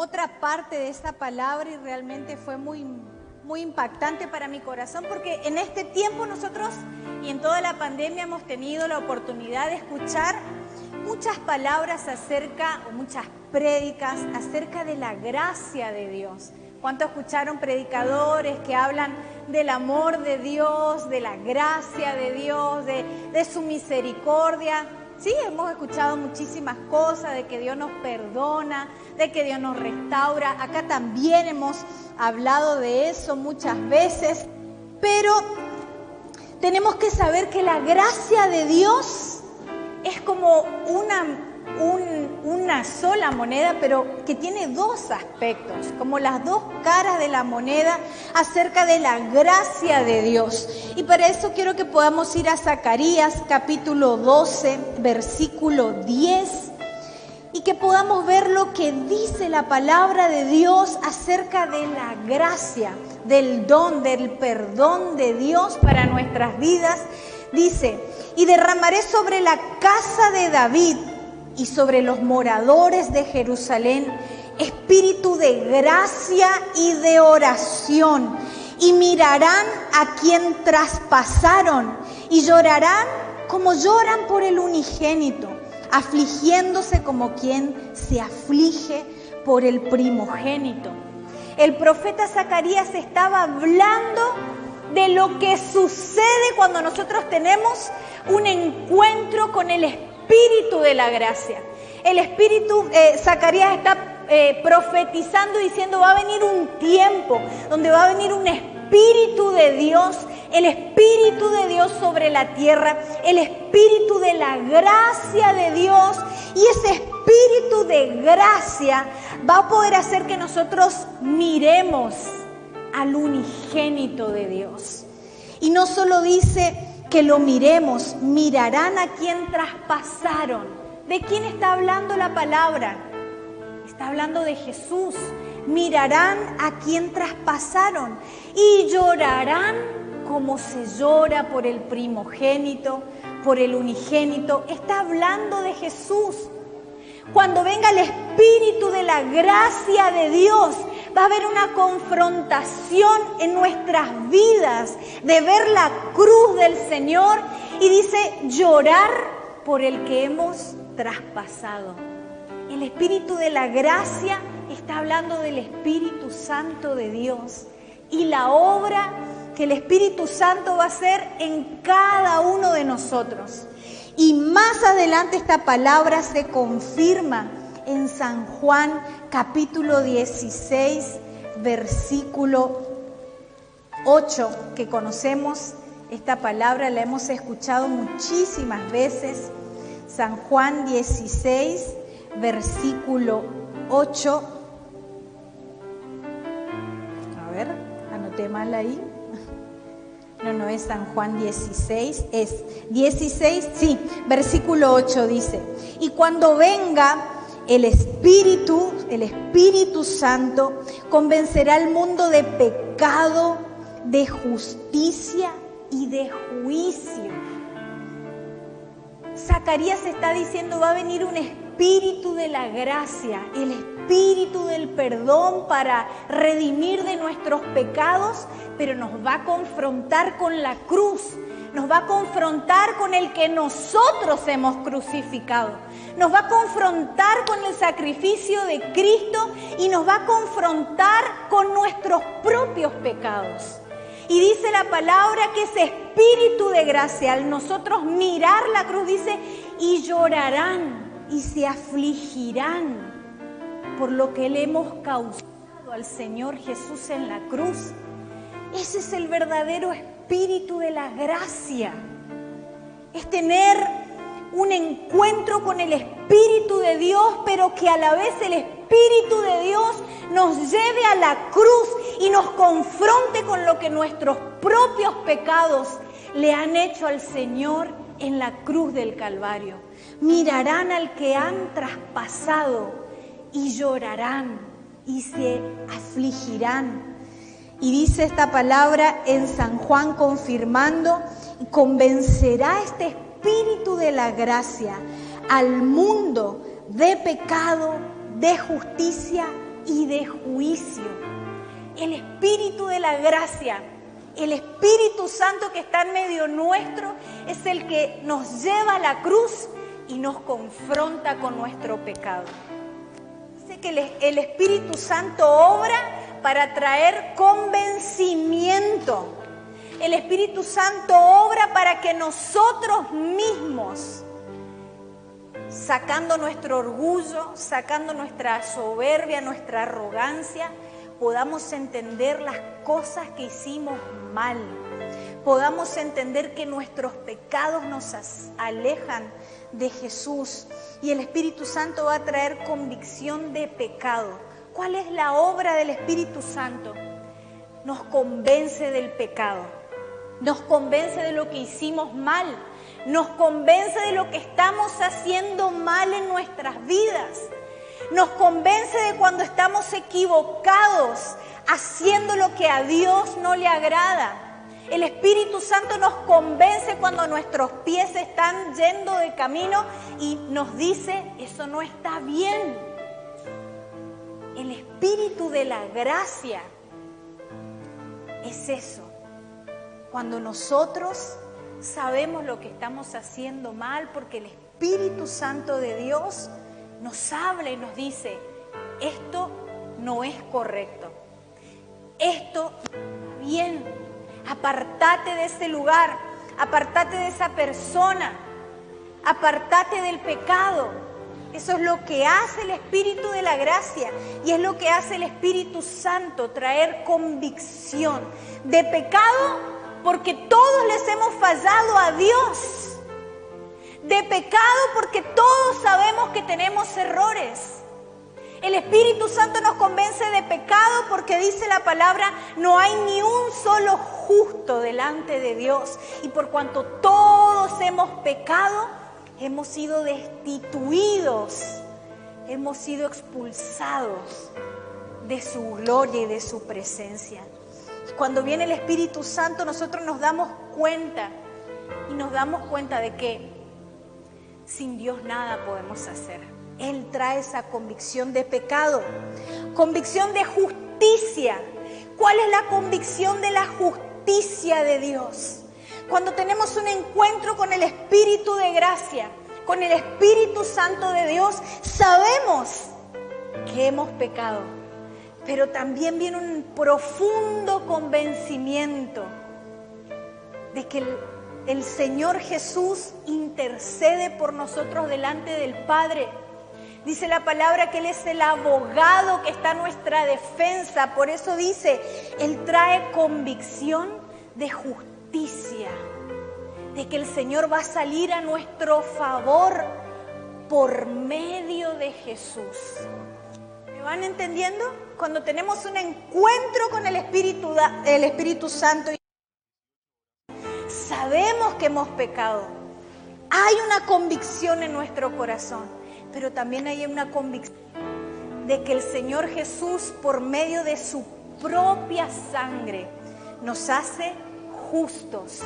otra parte de esta palabra y realmente fue muy impactante para mi corazón, porque en este tiempo nosotros y en toda la pandemia hemos tenido la oportunidad de escuchar muchas palabras muchas prédicas acerca de la gracia de Dios. ¿Cuánto escucharon predicadores que hablan del amor de Dios, de la gracia de Dios, de su misericordia? Sí, hemos escuchado muchísimas cosas, de que Dios nos perdona, de que Dios nos restaura. Acá también hemos hablado de eso muchas veces, pero tenemos que saber que la gracia de Dios es como una sola moneda, pero que tiene dos aspectos, como las dos caras de la moneda acerca de la gracia de Dios. Y para eso quiero que podamos ir a Zacarías capítulo 12, versículo 10, y que podamos ver lo que dice la palabra de Dios acerca de la gracia, del don, del perdón de Dios para nuestras vidas. Dice: y derramaré sobre la casa de David y sobre los moradores de Jerusalén espíritu de gracia y de oración, y mirarán a quien traspasaron y llorarán como lloran por el unigénito, afligiéndose como quien se aflige por el primogénito. El profeta Zacarías estaba hablando de lo que sucede cuando nosotros tenemos un encuentro con el Espíritu de la gracia. El Espíritu, Zacarías está profetizando, diciendo: va a venir un tiempo donde va a venir un Espíritu de Dios, el Espíritu de Dios sobre la tierra, el Espíritu de la gracia de Dios, y ese Espíritu de gracia va a poder hacer que nosotros miremos al unigénito de Dios. Y no solo dice que lo miremos, mirarán a quien traspasaron. ¿De quién está hablando la palabra? Está hablando de Jesús. Mirarán a quien traspasaron y llorarán como se llora por el primogénito, por el unigénito. Está hablando de Jesús. Cuando venga el Espíritu de la gracia de Dios, va a haber una confrontación en nuestras vidas de ver la cruz del Señor, y dice: llorar por el que hemos traspasado. El Espíritu de la gracia está hablando del Espíritu Santo de Dios y la obra que el Espíritu Santo va a hacer en cada uno de nosotros. Y más adelante esta palabra se confirma en San Juan capítulo 16, versículo 8, que conocemos esta palabra, la hemos escuchado muchísimas veces. San Juan 16, versículo 8. A ver, anoté mal ahí. No es San Juan 16, es 16, sí, versículo 8 dice: y cuando venga el Espíritu Santo, convencerá al mundo de pecado, de justicia y de juicio. Zacarías está diciendo: va a venir un Espíritu de la gracia, el Espíritu del perdón para redimir de nuestros pecados, pero nos va a confrontar con la cruz, nos va a confrontar con el que nosotros hemos crucificado, nos va a confrontar con el sacrificio de Cristo y nos va a confrontar con nuestros propios pecados. Y dice la palabra que ese Espíritu de gracia, al nosotros mirar la cruz, dice: y llorarán y se afligirán por lo que le hemos causado al Señor Jesús en la cruz. Ese es el verdadero Espíritu de la gracia. Es tener un encuentro con el Espíritu de Dios, pero que a la vez el Espíritu de Dios nos lleve a la cruz y nos confronte con lo que nuestros propios pecados le han hecho al Señor en la cruz del Calvario. Mirarán al que han traspasado y llorarán y se afligirán. Y dice esta palabra en San Juan confirmando: convencerá este Espíritu de la gracia al mundo de pecado, de justicia y de juicio. El Espíritu de la gracia, el Espíritu Santo que está en medio nuestro, es el que nos lleva a la cruz y nos confronta con nuestro pecado. Dice que el Espíritu Santo obra para traer convencimiento. El Espíritu Santo obra para que nosotros mismos, sacando nuestro orgullo, sacando nuestra soberbia, nuestra arrogancia, podamos entender las cosas que hicimos mal. Podamos entender que nuestros pecados nos alejan de Jesús. Y el Espíritu Santo va a traer convicción de pecado. ¿Cuál es la obra del Espíritu Santo? Nos convence del pecado. Nos convence de lo que hicimos mal. Nos convence de lo que estamos haciendo mal en nuestras vidas. Nos convence de cuando estamos equivocados, haciendo lo que a Dios no le agrada. El Espíritu Santo nos convence cuando nuestros pies están yendo de camino y nos dice, eso no está bien. El Espíritu de la gracia es eso. Cuando nosotros sabemos lo que estamos haciendo mal, porque el Espíritu Santo de Dios nos habla y nos dice, esto no es correcto, esto no está bien, apartate de ese lugar, apartate de esa persona, apartate del pecado. Eso es lo que hace el Espíritu de la gracia y es lo que hace el Espíritu Santo, traer convicción de pecado, porque todos les hemos fallado a Dios. De pecado porque todos sabemos que tenemos errores. El Espíritu Santo nos convence de pecado porque dice la palabra, no hay ni un solo justo delante de Dios. Y por cuanto todos hemos pecado, hemos sido destituidos, hemos sido expulsados de su gloria y de su presencia. Cuando viene el Espíritu Santo, nosotros nos damos cuenta y nos damos cuenta de que sin Dios nada podemos hacer. Él trae esa convicción de pecado, convicción de justicia. ¿Cuál es la convicción de la justicia de Dios? Cuando tenemos un encuentro con el Espíritu de gracia, con el Espíritu Santo de Dios, sabemos que hemos pecado, pero también viene un profundo convencimiento de que el Señor Jesús intercede por nosotros delante del Padre. Dice la palabra que Él es el abogado que está a nuestra defensa. Por eso dice, Él trae convicción de justicia, de que el Señor va a salir a nuestro favor por medio de Jesús. ¿Me van entendiendo? Cuando tenemos un encuentro con el Espíritu Santo, sabemos que hemos pecado. Hay una convicción en nuestro corazón, pero también hay una convicción de que el Señor Jesús, por medio de su propia sangre, nos hace justos.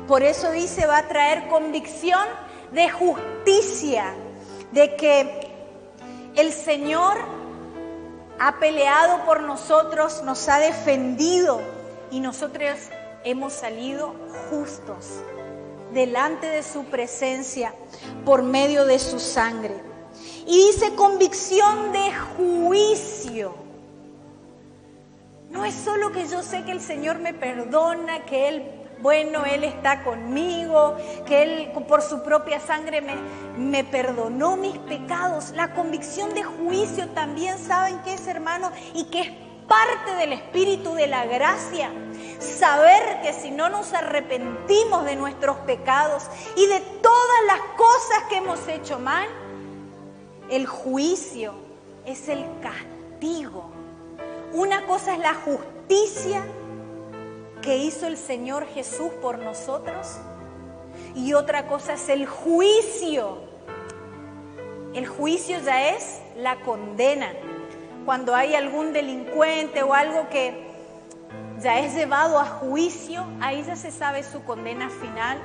Por eso dice, va a traer convicción de justicia, de que el Señor ha peleado por nosotros, nos ha defendido y nosotros hemos salido justos delante de su presencia por medio de su sangre. Y dice convicción de juicio. No es solo que yo sé que el Señor me perdona, que Él está conmigo, que Él por su propia sangre me perdonó mis pecados. La convicción de juicio también, ¿saben qué es, hermano? Y que es parte del Espíritu de la gracia. Saber que si no nos arrepentimos de nuestros pecados y de todas las cosas que hemos hecho mal, el juicio es el castigo. Una cosa es la justicia que hizo el Señor Jesús por nosotros y otra cosa es el juicio. El juicio ya es la condena. Cuando hay algún delincuente o algo que ya es llevado a juicio, ahí ya se sabe su condena final,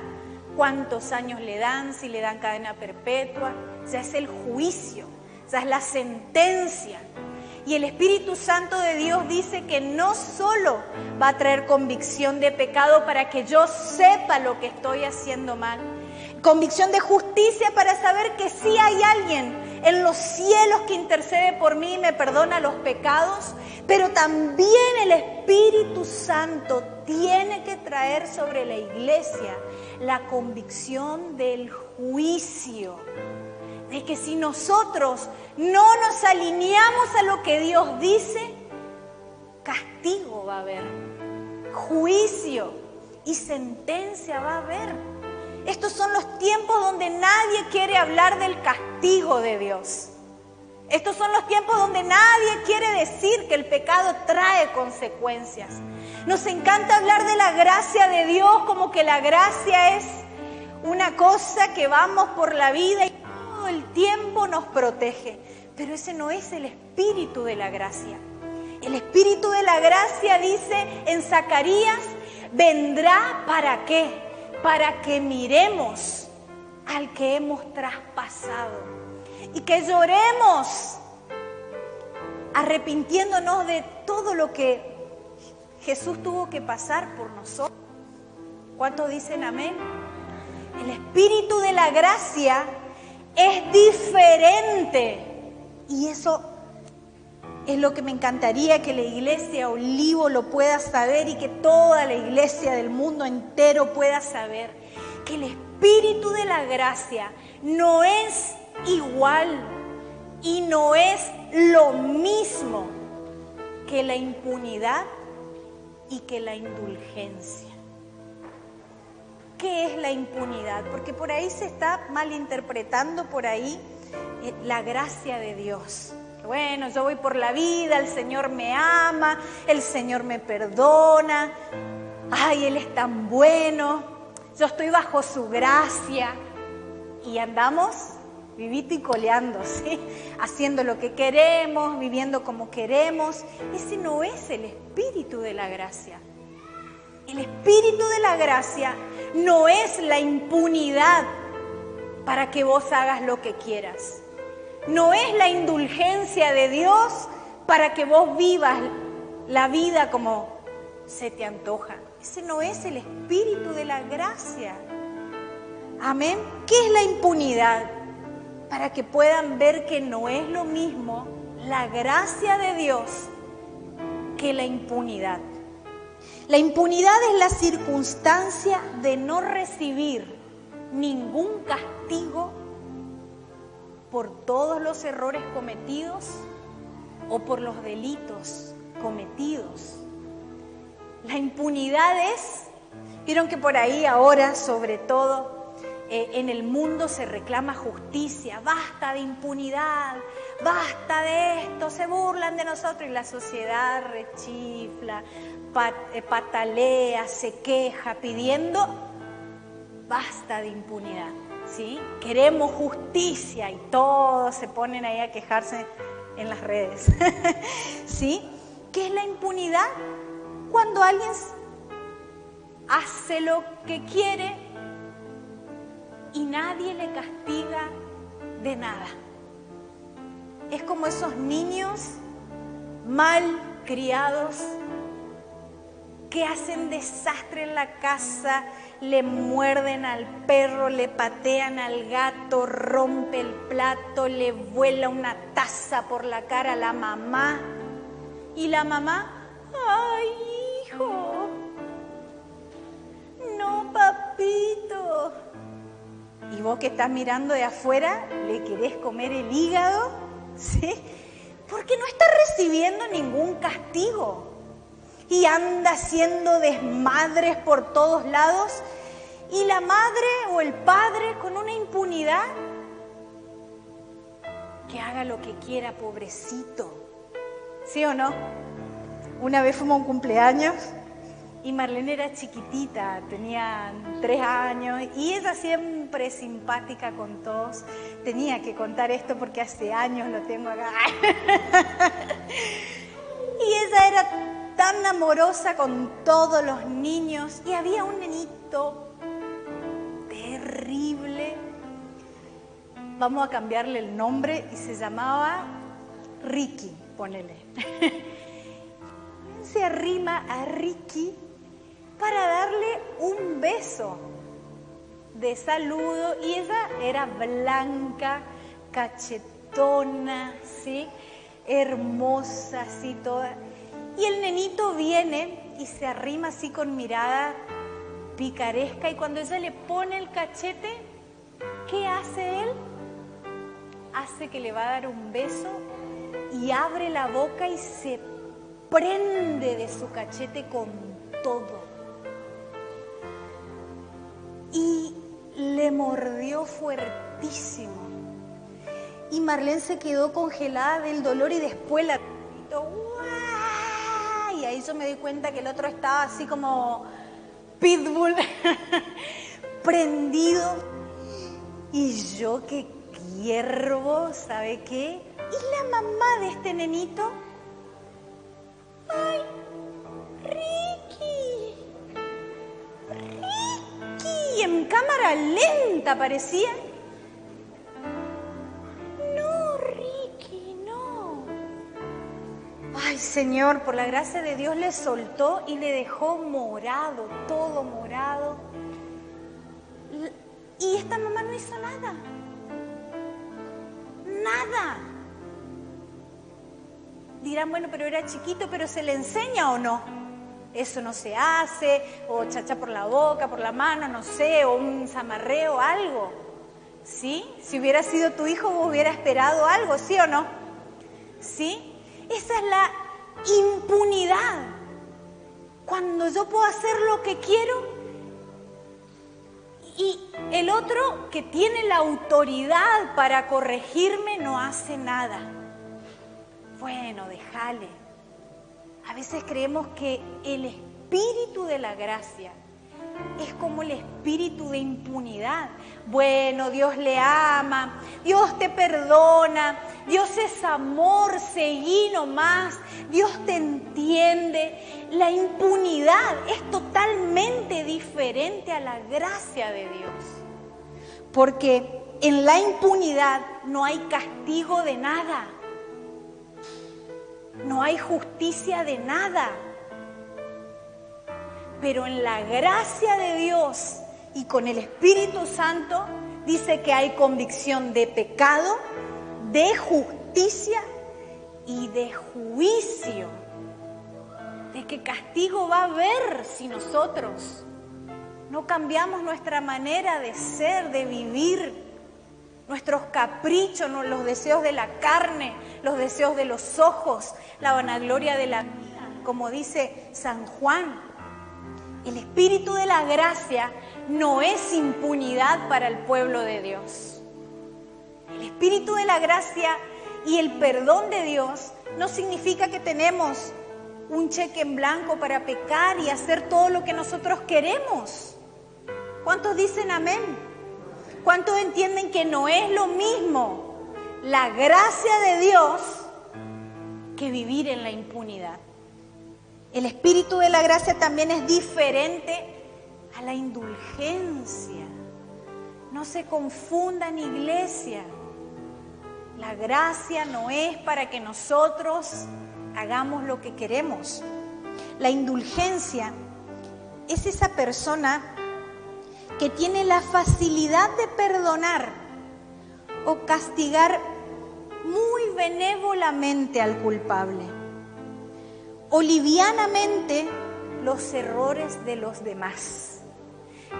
cuántos años le dan, si le dan cadena perpetua, ya es el juicio, ya es la sentencia. Y el Espíritu Santo de Dios dice que no solo va a traer convicción de pecado para que yo sepa lo que estoy haciendo mal, convicción de justicia para saber que sí hay alguien en los cielos que intercede por mí y me perdona los pecados, pero también el Espíritu Santo tiene que traer sobre la iglesia la convicción del juicio. De que si nosotros no nos alineamos a lo que Dios dice, castigo va a haber, juicio y sentencia va a haber. Estos son los tiempos donde nadie quiere hablar del castigo de Dios. Estos son los tiempos donde nadie quiere decir que el pecado trae consecuencias. Nos encanta hablar de la gracia de Dios como que la gracia es una cosa que vamos por la vida y todo el tiempo nos protege, pero ese no es el espíritu de la gracia. El espíritu de la gracia dice en Zacarías, vendrá ¿para qué? Para que miremos al que hemos traspasado y que lloremos arrepintiéndonos de todo lo que Jesús tuvo que pasar por nosotros. ¿Cuántos dicen amén? El espíritu de la gracia es diferente y eso es lo que me encantaría que la iglesia Olivo lo pueda saber y que toda la iglesia del mundo entero pueda saber, que el espíritu de la gracia no es igual y no es lo mismo que la impunidad y que la indulgencia. ¿Qué es la impunidad? Porque por ahí se está malinterpretando por ahí la gracia de Dios. Bueno, yo voy por la vida, el Señor me ama, el Señor me perdona, ay, Él es tan bueno, yo estoy bajo su gracia y andamos vivito y coleando, ¿sí? Haciendo lo que queremos, viviendo como queremos. Ese no es el espíritu de la gracia. El espíritu de la gracia no es la impunidad para que vos hagas lo que quieras. No es la indulgencia de Dios para que vos vivas la vida como se te antoja. Ese no es el espíritu de la gracia. Amén. ¿Qué es la impunidad? Para que puedan ver que no es lo mismo la gracia de Dios que la impunidad. La impunidad es la circunstancia de no recibir ningún castigo por todos los errores cometidos o por los delitos cometidos. La impunidad es, vieron que por ahí ahora sobre todo en el mundo se reclama justicia, basta de impunidad, basta de esto, se burlan de nosotros y la sociedad rechifla, patalea, se queja pidiendo basta de impunidad, ¿sí? Queremos justicia y todos se ponen ahí a quejarse en las redes, ¿sí? ¿Qué es la impunidad? Cuando alguien hace lo que quiere y nadie le castiga de nada. Es como esos niños mal criados que hacen desastre en la casa, le muerden al perro, le patean al gato, rompe el plato, le vuela una taza por la cara a la mamá. Y la mamá, ¡ay, hijo! No, papito. Y vos que estás mirando de afuera, ¿le querés comer el hígado? ¿Sí? Porque no está recibiendo ningún castigo. Y anda haciendo desmadres por todos lados. Y la madre o el padre con una impunidad, que haga lo que quiera, pobrecito. ¿Sí o no? Una vez fuimos a un cumpleaños y Marlene era chiquitita, tenía 3 años y ella siempre simpática con todos. Tenía que contar esto porque hace años lo tengo acá. Y ella era tan amorosa con todos los niños y había un nenito terrible. Vamos a cambiarle el nombre y se llamaba Ricky, ponele. Se arrima a Ricky para darle un beso de saludo y ella era blanca, cachetona, ¿sí? Hermosa, así toda. Y el nenito viene y se arrima así con mirada picaresca y cuando ella le pone el cachete, ¿qué hace él? Hace que le va a dar un beso y abre la boca y se prende de su cachete con todo. Y le mordió fuertísimo. Y Marlene se quedó congelada del dolor y después la gritó, ¡guau! Y ahí yo me di cuenta que el otro estaba así como pitbull, prendido. Y yo que hiervo, ¿sabe qué? Y la mamá de este nenito, ¡ay, Ricky! ¡Ricky! En cámara lenta parecía. No, Ricky, no. Ay, Señor, por la gracia de Dios le soltó y le dejó morado, todo morado. Y esta mamá no hizo nada. Nada. Dirán, bueno, pero era chiquito, pero ¿se le enseña o no? Eso no se hace, o chacha por la boca, por la mano, no sé, o un zamarreo, algo. ¿Sí? Si hubiera sido tu hijo, vos hubiera esperado algo, ¿sí o no? ¿Sí? Esa es la impunidad. Cuando yo puedo hacer lo que quiero y el otro que tiene la autoridad para corregirme no hace nada. Bueno, déjale. A veces creemos que el espíritu de la gracia es como el espíritu de impunidad. Bueno, Dios le ama, Dios te perdona, Dios es amor, seguí nomás, Dios te entiende. La impunidad es totalmente diferente a la gracia de Dios. Porque en la impunidad no hay castigo de nada. No hay justicia de nada. Pero en la gracia de Dios y con el Espíritu Santo dice que hay convicción de pecado, de justicia y de juicio. De que castigo va a haber si nosotros no cambiamos nuestra manera de ser, de vivir. Nuestros caprichos, los deseos de la carne, los deseos de los ojos, la vanagloria de la vida, como dice San Juan. El espíritu de la gracia no es impunidad para el pueblo de Dios. El espíritu de la gracia y el perdón de Dios no significa que tenemos un cheque en blanco para pecar y hacer todo lo que nosotros queremos. ¿Cuántos dicen amén? ¿Cuántos entienden que no es lo mismo la gracia de Dios que vivir en la impunidad? El espíritu de la gracia también es diferente a la indulgencia. No se confundan, iglesia. La gracia no es para que nosotros hagamos lo que queremos. La indulgencia es esa persona que tiene la facilidad de perdonar o castigar muy benévolamente al culpable o livianamente los errores de los demás.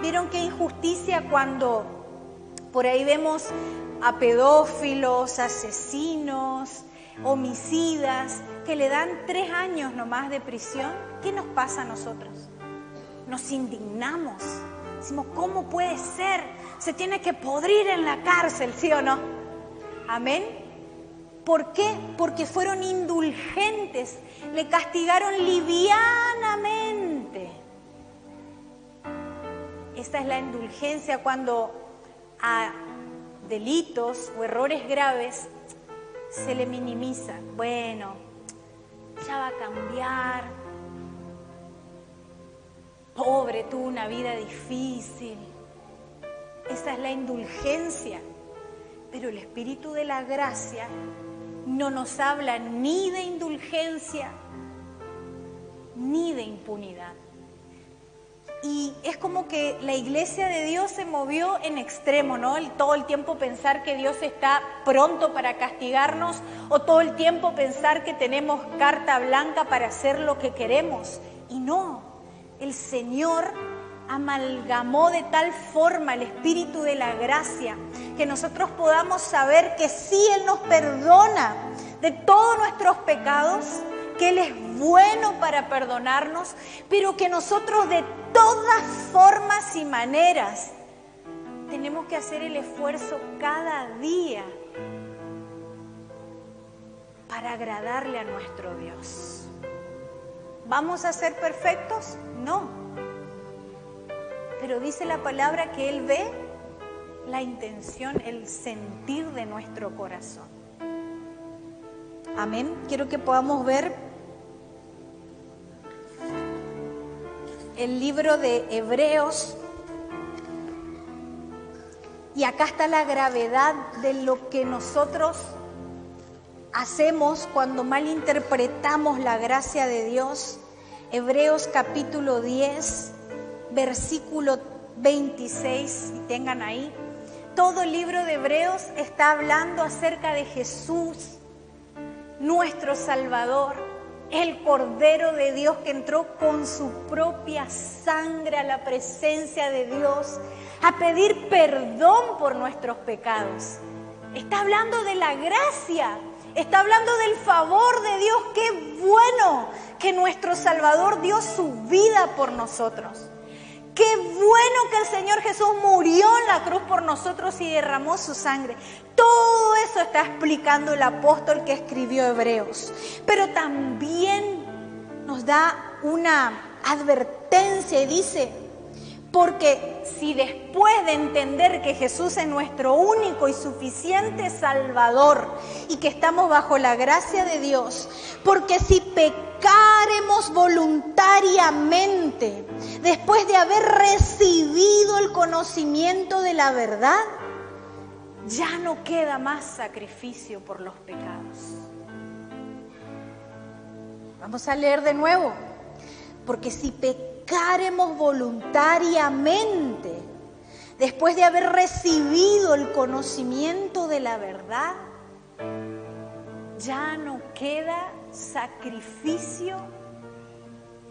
¿Vieron qué injusticia cuando por ahí vemos a pedófilos, asesinos, homicidas, que le dan 3 años nomás de prisión? ¿Qué nos pasa a nosotros? Nos indignamos. Decimos, ¿cómo puede ser? Se tiene que podrir en la cárcel, ¿sí o no? Amén. ¿Por qué? Porque fueron indulgentes, le castigaron livianamente. Esta es la indulgencia cuando a delitos o errores graves se le minimiza. Bueno, ya va a cambiar. Pobre, tuvo una vida difícil. Esa es la indulgencia. Pero el espíritu de la gracia no nos habla ni de indulgencia ni de impunidad. Y es como que la iglesia de Dios se movió en extremo, ¿no? Todo el tiempo pensar que Dios está pronto para castigarnos, o todo el tiempo pensar que tenemos carta blanca para hacer lo que queremos. Y no, el Señor amalgamó de tal forma el espíritu de la gracia que nosotros podamos saber que sí, Él nos perdona de todos nuestros pecados, que Él es bueno para perdonarnos, pero que nosotros de todas formas y maneras tenemos que hacer el esfuerzo cada día para agradarle a nuestro Dios. ¿Vamos a ser perfectos? No. Pero dice la palabra que Él ve la intención, el sentir de nuestro corazón. Amén. Quiero que podamos ver el libro de Hebreos. Y acá está la gravedad de lo que nosotros hacemos cuando malinterpretamos la gracia de Dios. Hebreos capítulo 10, versículo 26, si tengan ahí. Todo el libro de Hebreos está hablando acerca de Jesús, nuestro Salvador, el Cordero de Dios que entró con su propia sangre a la presencia de Dios a pedir perdón por nuestros pecados. Está hablando de la gracia, está hablando del favor de Dios. Qué bueno que nuestro Salvador dio su vida por nosotros. Qué bueno que el Señor Jesús murió en la cruz por nosotros y derramó su sangre. Todo eso está explicando el apóstol que escribió Hebreos. Pero también nos da una advertencia y dice: porque si después de entender que Jesús es nuestro único y suficiente Salvador y que estamos bajo la gracia de Dios, porque si pecaremos voluntariamente después de haber recibido el conocimiento de la verdad, ya no queda más sacrificio por los pecados. Vamos a leer de nuevo. Porque si pecaremos voluntariamente después de haber recibido el conocimiento de la verdad, ya no queda sacrificio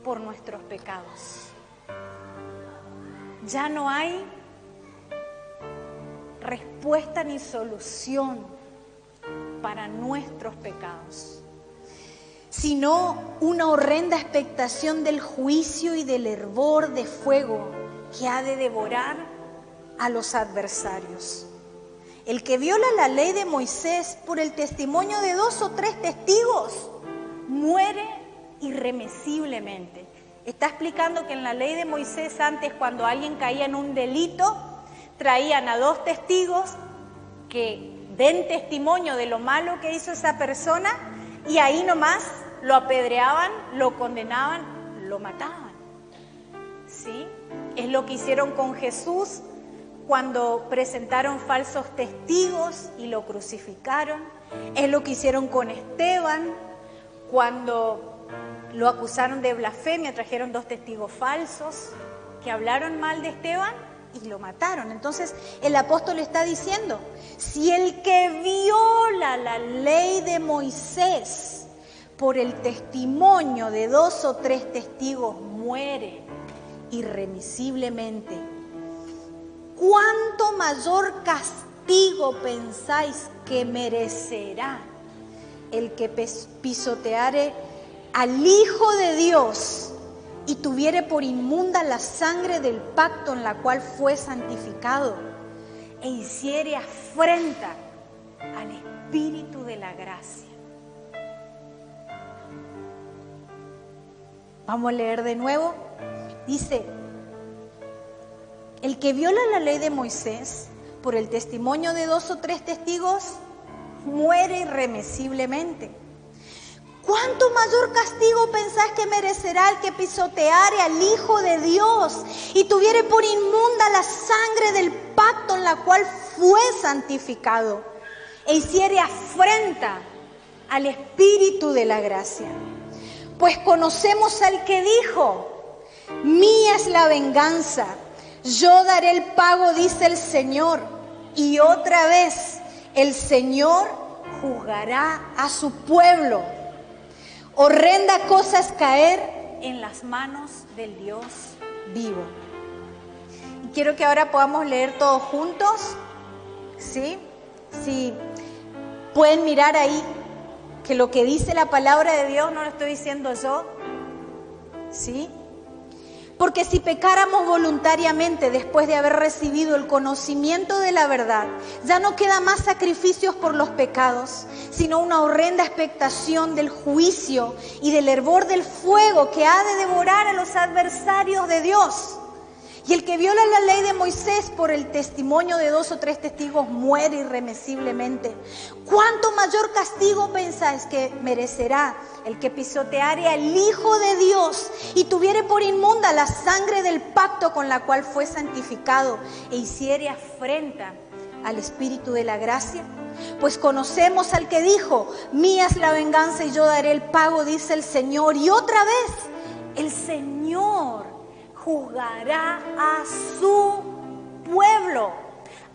por nuestros pecados. Ya no hay respuesta ni solución para nuestros pecados, sino una horrenda expectación del juicio y del hervor de fuego que ha de devorar a los adversarios. El que viola la ley de Moisés por el testimonio de 2 o 3 testigos muere irremisiblemente. Está explicando que en la ley de Moisés antes, cuando alguien caía en un delito, traían a 2 testigos que den testimonio de lo malo que hizo esa persona y ahí nomás lo apedreaban, lo condenaban, lo mataban. ¿Sí? Es lo que hicieron con Jesús cuando presentaron falsos testigos y lo crucificaron. Es lo que hicieron con Esteban cuando lo acusaron de blasfemia, trajeron 2 testigos falsos que hablaron mal de Esteban y lo mataron. Entonces el apóstol está diciendo: si el que viola la ley de Moisés por el testimonio de 2 o 3 testigos muere irremisiblemente, ¿cuánto mayor castigo pensáis que merecerá el que pisoteare al Hijo de Dios y tuviere por inmunda la sangre del pacto en la cual fue santificado e hiciere afrenta al Espíritu de la gracia? Vamos a leer de nuevo. Dice: el que viola la ley de Moisés por el testimonio de 2 o 3 testigos muere irremisiblemente. ¿Cuánto mayor castigo pensáis que merecerá el que pisoteare al Hijo de Dios y tuviere por inmunda la sangre del pacto en la cual fue santificado e hiciere afrenta al Espíritu de la gracia. Pues conocemos al que dijo: mía es la venganza, yo daré el pago, dice el Señor. Y otra vez, el Señor juzgará a su pueblo. Horrenda cosa es caer en las manos del Dios vivo. Y quiero que ahora podamos leer todos juntos, ¿sí? Sí, pueden mirar ahí que lo que dice la palabra de Dios no lo estoy diciendo yo, ¿sí? Porque si pecáramos voluntariamente después de haber recibido el conocimiento de la verdad, ya no queda más sacrificios por los pecados, sino una horrenda expectación del juicio y del hervor del fuego que ha de devorar a los adversarios de Dios. Y el que viola la ley de Moisés por el testimonio de 2 o 3 testigos muere irremisiblemente. ¿Cuánto mayor castigo pensáis que merecerá el que pisoteare al Hijo de Dios y tuviere por inmunda la sangre del pacto con la cual fue santificado e hiciere afrenta al Espíritu de la gracia? Pues conocemos al que dijo: mía es la venganza y yo daré el pago, dice el Señor. Y otra vez, el Señor juzgará a su pueblo,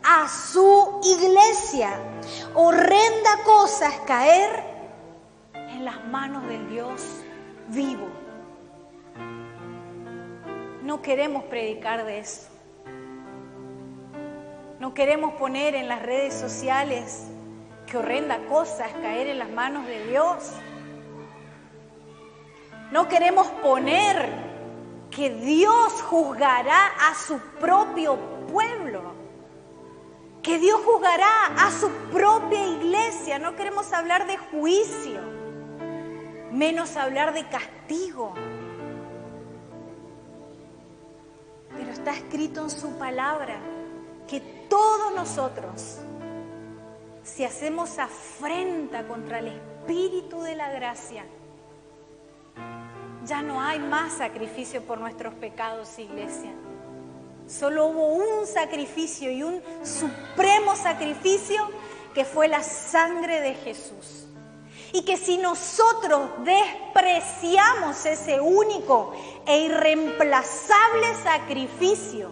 a su iglesia. Horrenda cosa es caer en las manos del Dios vivo. No queremos predicar de eso. No queremos poner en las redes sociales qué horrenda cosa es caer en las manos de Dios. No queremos poner que Dios juzgará a su propio pueblo, que Dios juzgará a su propia iglesia. No queremos hablar de juicio, menos hablar de castigo. Pero está escrito en su palabra que todos nosotros, si hacemos afrenta contra el Espíritu de la gracia, ya no hay más sacrificio por nuestros pecados, iglesia. Solo hubo un sacrificio y un supremo sacrificio, que fue la sangre de Jesús. Y que si nosotros despreciamos ese único e irreemplazable sacrificio,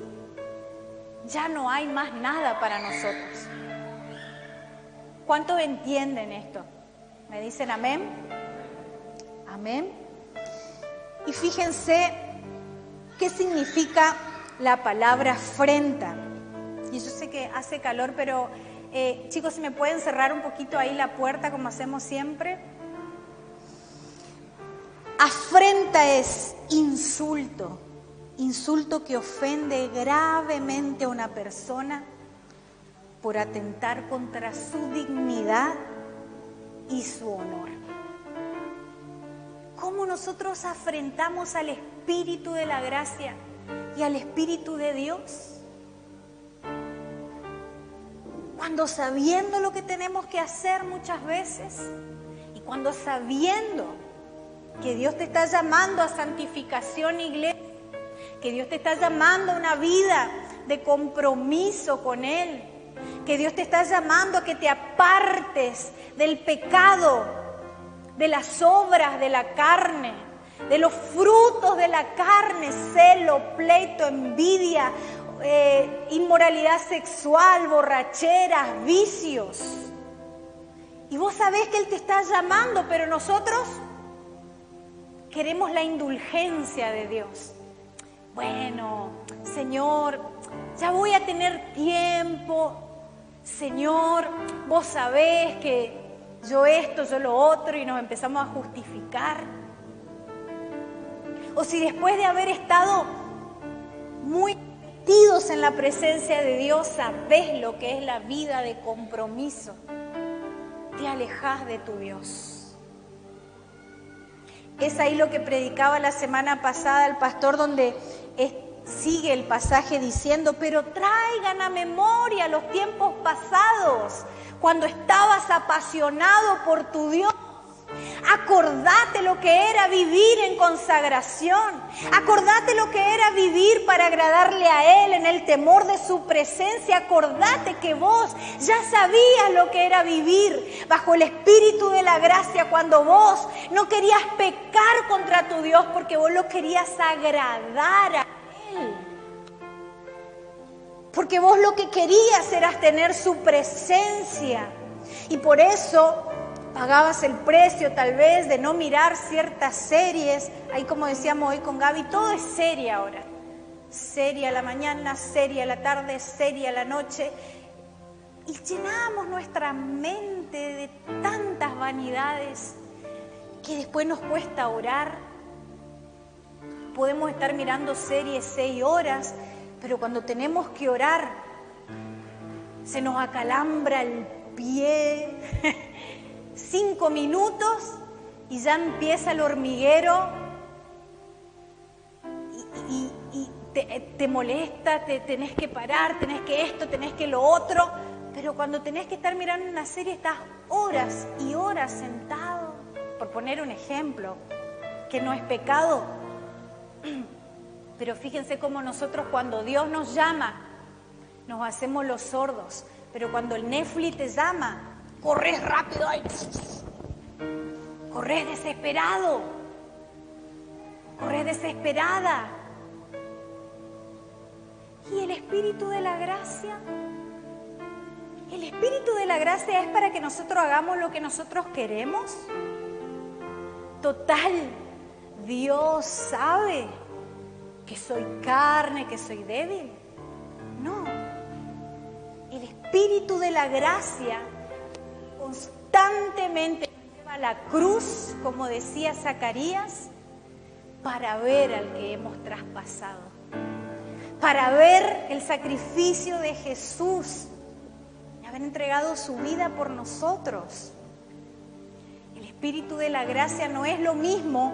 ya no hay más nada para nosotros. ¿Cuántos entienden esto? ¿Me dicen amén? Amén. Y fíjense qué significa la palabra afrenta. Y yo sé que hace calor, pero chicos, si me pueden cerrar un poquito ahí la puerta como hacemos siempre. Afrenta es insulto, insulto que ofende gravemente a una persona por atentar contra su dignidad y su honor. ¿Cómo nosotros afrentamos al Espíritu de la gracia y al Espíritu de Dios? Cuando sabiendo lo que tenemos que hacer muchas veces, y cuando sabiendo que Dios te está llamando a santificación, iglesia, que Dios te está llamando a una vida de compromiso con Él, que Dios te está llamando a que te apartes del pecado, de las obras de la carne, de los frutos de la carne: celo, pleito, envidia, inmoralidad sexual, borracheras, vicios. Y vos sabés que Él te está llamando, pero nosotros queremos la indulgencia de Dios. Bueno, Señor, ya voy a tener tiempo. Señor, vos sabés que yo esto, yo lo otro, y nos empezamos a justificar. O si después de haber estado muy metidos en la presencia de Dios, sabés lo que es la vida de compromiso, te alejás de tu Dios. Es ahí lo que predicaba la semana pasada el pastor, donde sigue el pasaje diciendo: pero traigan a memoria los tiempos pasados, cuando estabas apasionado por tu Dios Acordate lo que era vivir en consagración. Acordate lo que era vivir para agradarle a Él en el temor de su presencia. Acordate que vos ya sabías lo que era vivir bajo el Espíritu de la gracia cuando vos no querías pecar contra tu Dios porque vos lo querías agradar a Él. Porque vos lo que querías era tener su presencia. Y por eso pagabas el precio tal vez de no mirar ciertas series. Ahí como decíamos hoy con Gaby, todo es serie ahora. Serie a la mañana, serie a la tarde, serie a la noche. Y llenamos nuestra mente de tantas vanidades que después nos cuesta orar. Podemos estar mirando series 6 horas, pero cuando tenemos que orar, se nos acalambra el pie. 5 minutos y ya empieza el hormiguero y te molesta, te tenés que parar, tenés que esto, tenés que lo otro. Pero cuando tenés que estar mirando una serie, estás horas y horas sentado. Por poner un ejemplo, que no es pecado. Pero fíjense cómo nosotros cuando Dios nos llama, nos hacemos los sordos. Pero cuando el Netflix te llama, corres rápido ahí. Corres desesperado. Corres desesperada. ¿Y el Espíritu de la gracia? ¿El Espíritu de la gracia es para que nosotros hagamos lo que nosotros queremos? Total, Dios sabe que soy carne, que soy débil. No. El Espíritu de la gracia constantemente nos lleva a la cruz, como decía Zacarías, para ver al que hemos traspasado. Para ver el sacrificio de Jesús, de haber entregado su vida por nosotros. El Espíritu de la gracia no es lo mismo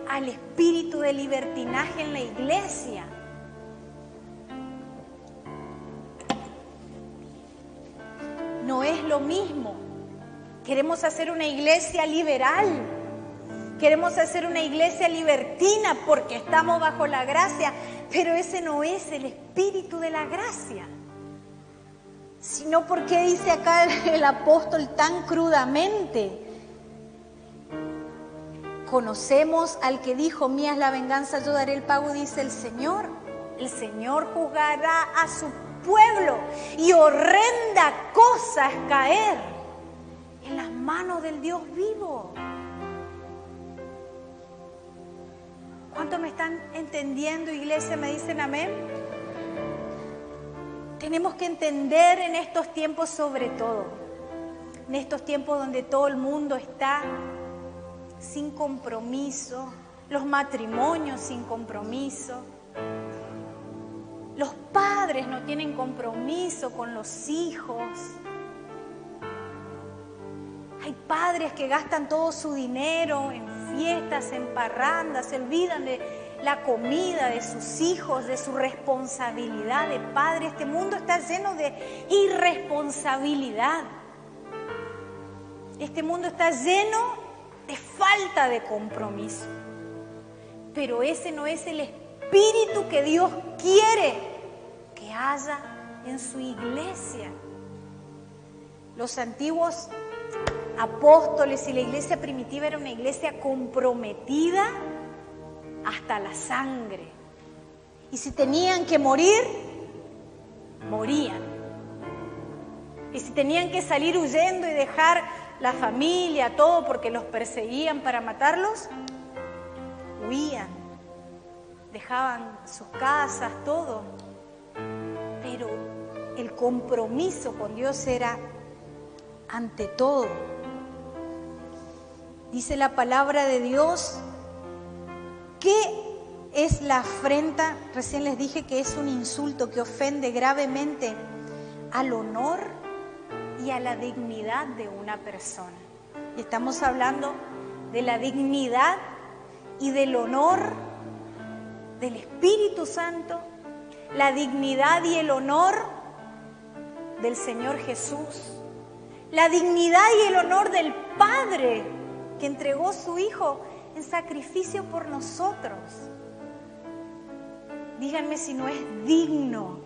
al espíritu de libertinaje en la iglesia. No es lo mismo. Queremos hacer una iglesia liberal. Queremos hacer una iglesia libertina porque estamos bajo la gracia, pero ese no es el espíritu de la gracia. Sino porque dice acá el apóstol tan crudamente. Conocemos al que dijo, mía es la venganza, yo daré el pago, dice el Señor. El Señor juzgará a su pueblo y horrenda cosa es caer en las manos del Dios vivo. ¿Cuántos me están entendiendo, iglesia? ¿Me dicen amén? Tenemos que entender en estos tiempos sobre todo, en estos tiempos donde todo el mundo está sin compromiso, los matrimonios sin compromiso, los padres no tienen compromiso con los hijos. Hay padres que gastan todo su dinero en fiestas, en parrandas, se olvidan de la comida de sus hijos, de su responsabilidad de padre. Este mundo está lleno de irresponsabilidad. Este mundo está lleno de falta de compromiso. Pero ese no es el espíritu que Dios quiere que haya en su iglesia. Los antiguos apóstoles y la iglesia primitiva era una iglesia comprometida hasta la sangre. Y si tenían que morir, morían. Y si tenían que salir huyendo y dejar la familia, todo porque los perseguían para matarlos, huían, dejaban sus casas, todo. Pero el compromiso con Dios era ante todo. Dice la palabra de Dios, ¿qué es la afrenta? Recién les dije que es un insulto que ofende gravemente al honor y a la dignidad de una persona. Y estamos hablando de la dignidad y del honor del Espíritu Santo, la dignidad y el honor del Señor Jesús, la dignidad y el honor del Padre que entregó su Hijo en sacrificio por nosotros. Díganme si no es digno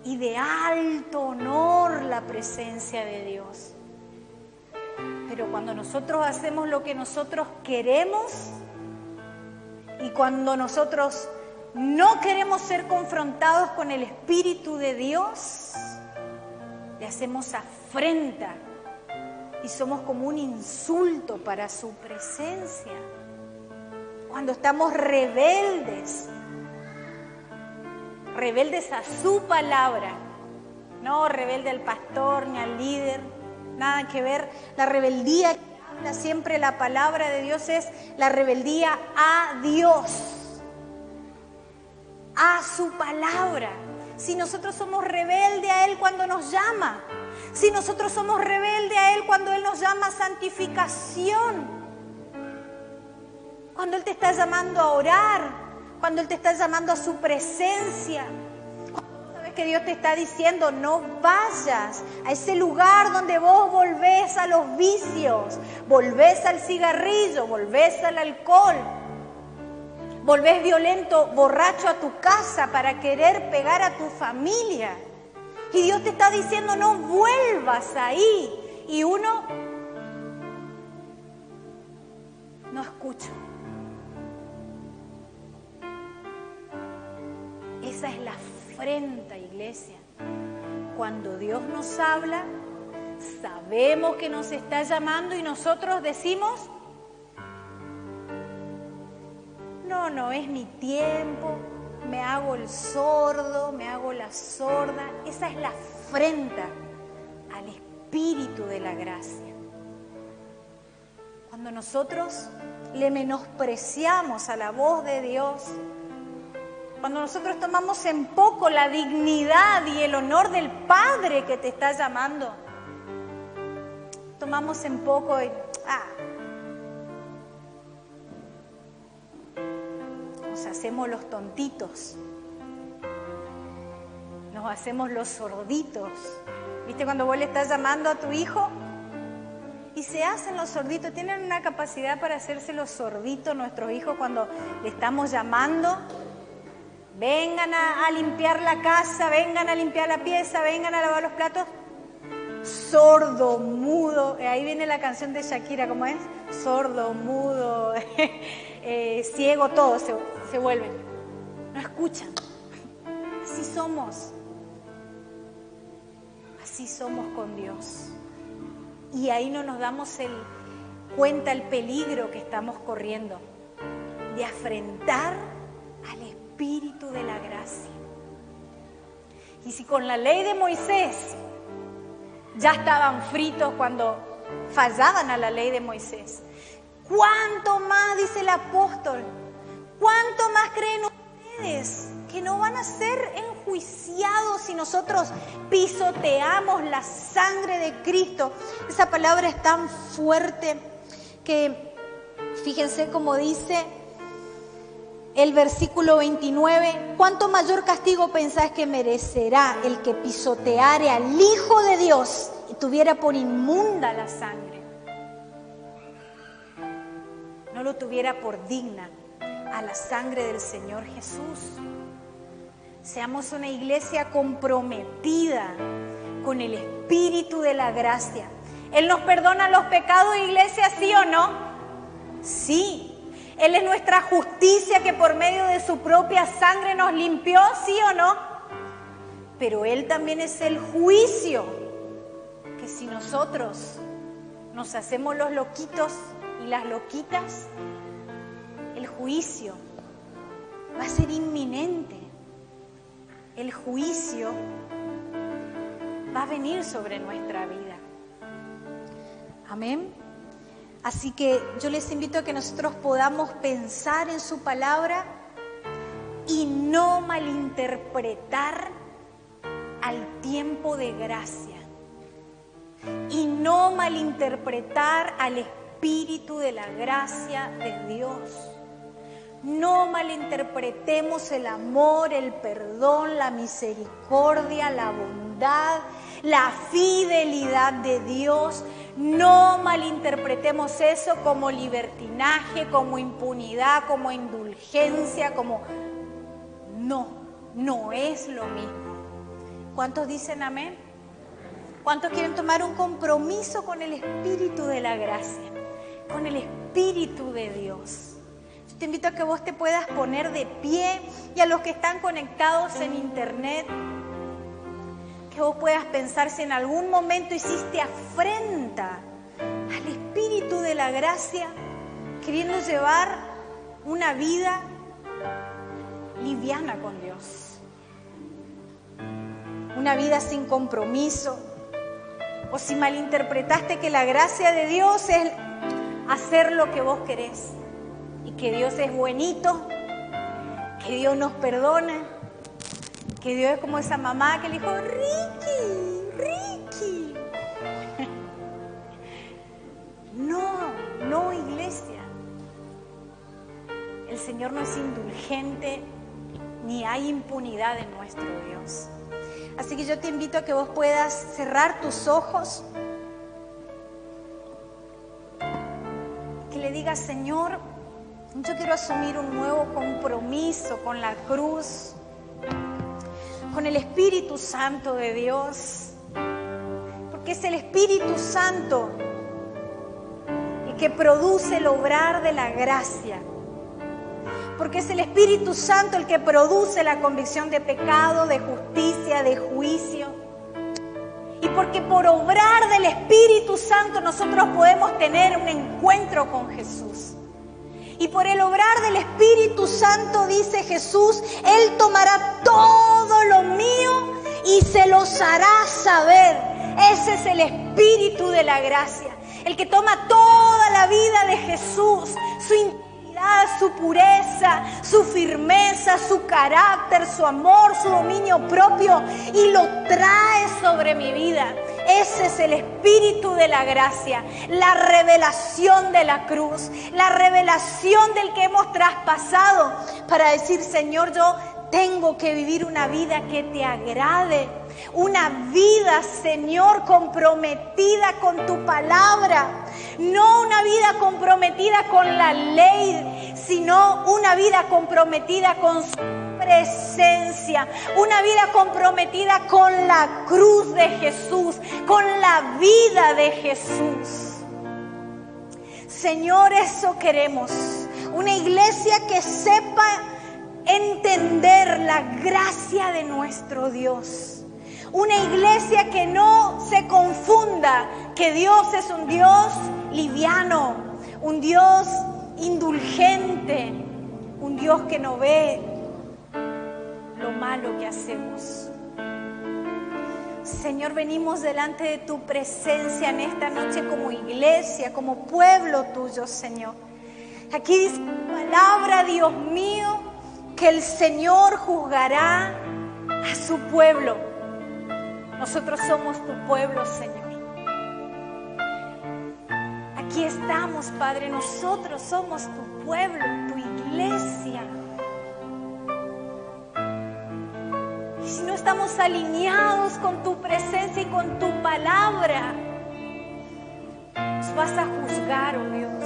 y de alto honor la presencia de Dios. Pero cuando nosotros hacemos lo que nosotros queremos y cuando nosotros no queremos ser confrontados con el Espíritu de Dios, le hacemos afrenta y somos como un insulto para su presencia. Cuando estamos rebeldes a su palabra, no rebelde al pastor ni al líder, nada que ver. La rebeldía que habla siempre la palabra de Dios es la rebeldía a Dios, a su palabra. Si nosotros somos rebeldes a Él cuando nos llama, si nosotros somos rebeldes a Él cuando Él nos llama a santificación, cuando Él te está llamando a orar, cuando Él te está llamando a su presencia, cuando sabes que Dios te está diciendo no vayas a ese lugar donde vos volvés a los vicios, volvés al cigarrillo, volvés al alcohol, volvés violento, borracho a tu casa para querer pegar a tu familia. Y Dios te está diciendo no vuelvas ahí. Y uno no escucha. Esa es la afrenta, iglesia. Cuando Dios nos habla, sabemos que nos está llamando y nosotros decimos, no es mi tiempo, me hago el sordo, me hago la sorda. Esa es la afrenta al Espíritu de la gracia. Cuando nosotros le menospreciamos a la voz de Dios, cuando nosotros tomamos en poco la dignidad y el honor del Padre que te está llamando, tomamos en poco y nos hacemos los tontitos, nos hacemos los sorditos. ¿Viste cuando vos le estás llamando a tu hijo? Y se hacen los sorditos, tienen una capacidad para hacerse los sorditos nuestros hijos cuando le estamos llamando. Vengan a limpiar la casa, vengan a limpiar la pieza, vengan a lavar los platos. Sordo, mudo, ahí viene la canción de Shakira, ¿cómo es? Sordo, mudo, ciego, todo se vuelven. No escuchan. Así somos con Dios. Y ahí no nos damos cuenta el peligro que estamos corriendo de afrentar al Espíritu de la gracia. Y si con la ley de Moisés ya estaban fritos cuando fallaban a la ley de Moisés, ¿cuánto más, dice el apóstol, cuánto más creen ustedes que no van a ser enjuiciados si nosotros pisoteamos la sangre de Cristo? Esa palabra es tan fuerte que fíjense cómo dice el versículo 29, ¿cuánto mayor castigo pensáis que merecerá el que pisoteare al Hijo de Dios y tuviera por inmunda la sangre? No lo tuviera por digna a la sangre del Señor Jesús. Seamos una iglesia comprometida con el Espíritu de la gracia. ¿Él nos perdona los pecados, iglesia, sí o no? Sí. Él es nuestra justicia que por medio de su propia sangre nos limpió, ¿sí o no? Pero Él también es el juicio, que si nosotros nos hacemos los loquitos y las loquitas, el juicio va a ser inminente. El juicio va a venir sobre nuestra vida. Amén. Así que yo les invito a que nosotros podamos pensar en su palabra y no malinterpretar al tiempo de gracia. Y no malinterpretar al Espíritu de la gracia de Dios. No malinterpretemos el amor, el perdón, la misericordia, la bondad, la fidelidad de Dios. No malinterpretemos eso como libertinaje, como impunidad, como indulgencia, como... No es lo mismo. ¿Cuántos dicen amén? ¿Cuántos quieren tomar un compromiso con el Espíritu de la gracia? Con el Espíritu de Dios. Yo te invito a que vos te puedas poner de pie, y a los que están conectados en internet, que vos puedas pensar si en algún momento hiciste afrenta al Espíritu de la gracia, queriendo llevar una vida liviana con Dios, una vida sin compromiso, o si malinterpretaste que la gracia de Dios es hacer lo que vos querés, y que Dios es buenito, que Dios nos perdona, que Dios es como esa mamá que le dijo, Ricky. No, iglesia. El Señor no es indulgente, ni hay impunidad en nuestro Dios. Así que yo te invito a que vos puedas cerrar tus ojos, que le digas, Señor, yo quiero asumir un nuevo compromiso con la cruz, con el Espíritu Santo de Dios, porque es el Espíritu Santo el que produce el obrar de la gracia, porque es el Espíritu Santo el que produce la convicción de pecado, de justicia, de juicio, y porque por obrar del Espíritu Santo nosotros podemos tener un encuentro con Jesús. Y por el obrar del Espíritu Santo, dice Jesús, Él tomará todo lo mío y se los hará saber. Ese es el Espíritu de la gracia, el que toma toda la vida de Jesús, su integridad, su pureza, su firmeza, su carácter, su amor, su dominio propio, y lo trae sobre mi vida. Ese es el Espíritu de la gracia, la revelación de la cruz, la revelación del que hemos traspasado para decir, Señor, yo tengo que vivir una vida que te agrade, una vida, Señor, comprometida con tu palabra, no una vida comprometida con la ley, sino una vida comprometida con su presencia, una vida comprometida con la cruz de Jesús, con la vida de Jesús. Señor, eso queremos, una iglesia que sepa entender la gracia de nuestro Dios, una iglesia que no se confunda que Dios es un Dios liviano, un Dios indulgente, un Dios que no ve lo malo que hacemos. Señor, venimos delante de tu presencia en esta noche como iglesia, como pueblo tuyo, Señor. Aquí dice tu palabra, Dios mío, que el Señor juzgará a su pueblo. Nosotros somos tu pueblo, Señor. Aquí estamos, Padre, nosotros somos tu pueblo, tu iglesia. Y si no estamos alineados con tu presencia y con tu palabra, nos vas a juzgar, oh Dios.